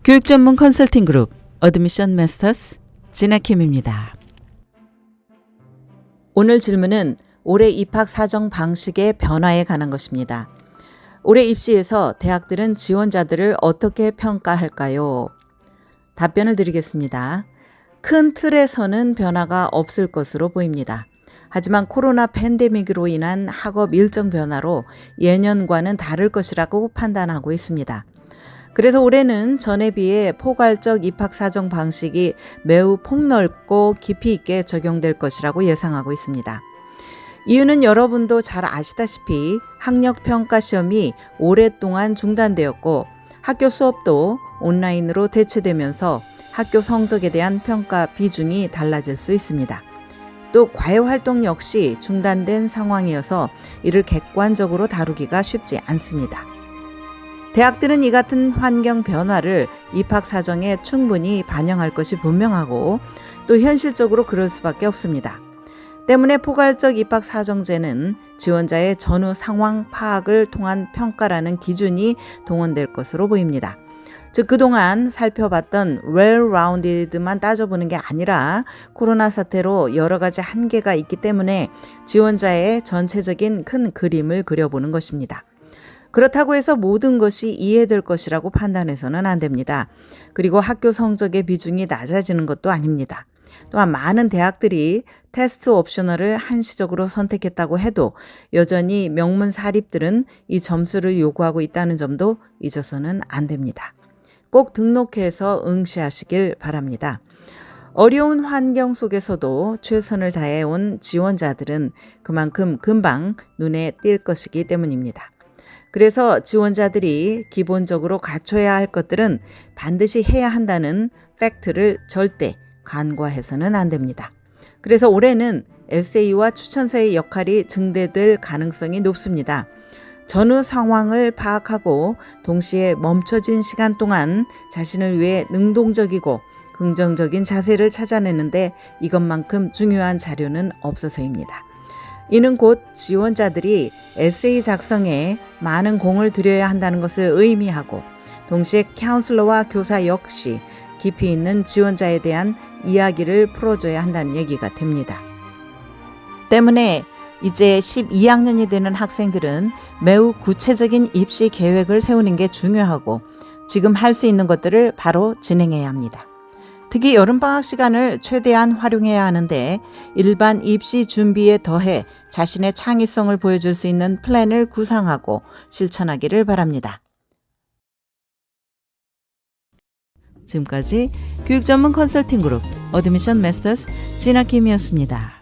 교육 전문 컨설팅 그룹 어드미션 마스터스 진아킴입니다. 오늘 질문은 올해 입학 사정 방식의 변화에 관한 것입니다. 올해 입시에서 대학들은 지원자들을 어떻게 평가할까요? 답변을 드리겠습니다. 큰 틀에서는 변화가 없을 것으로 보입니다. 하지만 코로나 팬데믹으로 인한 학업 일정 변화로 예년과는 다를 것이라고 판단하고 있습니다. 그래서 올해는 전에 비해 포괄적 입학 사정 방식이 매우 폭넓고 깊이 있게 적용될 것이라고 예상하고 있습니다. 이유는 여러분도 잘 아시다시피 학력평가 시험이 오랫동안 중단되었고 학교 수업도 온라인으로 대체되면서 학교 성적에 대한 평가 비중이 달라질 수 있습니다. 또 과외활동 역시 중단된 상황이어서 이를 객관적으로 다루기가 쉽지 않습니다. 대학들은 이 같은 환경 변화를 입학 사정에 충분히 반영할 것이 분명하고 또 현실적으로 그럴 수밖에 없습니다. 때문에 포괄적 입학 사정제는 지원자의 전후 상황 파악을 통한 평가라는 기준이 동원될 것으로 보입니다. 즉 그동안 살펴봤던 well-rounded만 따져보는 게 아니라 코로나 사태로 여러 가지 한계가 있기 때문에 지원자의 전체적인 큰 그림을 그려보는 것입니다. 그렇다고 해서 모든 것이 이해될 것이라고 판단해서는 안 됩니다. 그리고 학교 성적의 비중이 낮아지는 것도 아닙니다. 또한 많은 대학들이 테스트 옵셔널을 한시적으로 선택했다고 해도 여전히 명문 사립들은 이 점수를 요구하고 있다는 점도 잊어서는 안 됩니다. 꼭 등록해서 응시하시길 바랍니다. 어려운 환경 속에서도 최선을 다해온 지원자들은 그만큼 금방 눈에 띌 것이기 때문입니다. 그래서 지원자들이 기본적으로 갖춰야 할 것들은 반드시 해야 한다는 팩트를 절대 간과해서는 안 됩니다. 그래서 올해는 에세이와 추천서의 역할이 증대될 가능성이 높습니다. 전후 상황을 파악하고 동시에 멈춰진 시간 동안 자신을 위해 능동적이고 긍정적인 자세를 찾아내는데 이것만큼 중요한 자료는 없어서입니다. 이는 곧 지원자들이 에세이 작성에 많은 공을 들여야 한다는 것을 의미하고 동시에 카운슬러와 교사 역시 깊이 있는 지원자에 대한 이야기를 풀어줘야 한다는 얘기가 됩니다. 때문에 이제 12학년이 되는 학생들은 매우 구체적인 입시 계획을 세우는 게 중요하고 지금 할 수 있는 것들을 바로 진행해야 합니다. 특히 여름방학 시간을 최대한 활용해야 하는데 일반 입시 준비에 더해 자신의 창의성을 보여줄 수 있는 플랜을 구상하고 실천하기를 바랍니다. 지금까지 교육 전문 컨설팅 그룹 어드미션 마스터스 진아킴이었습니다.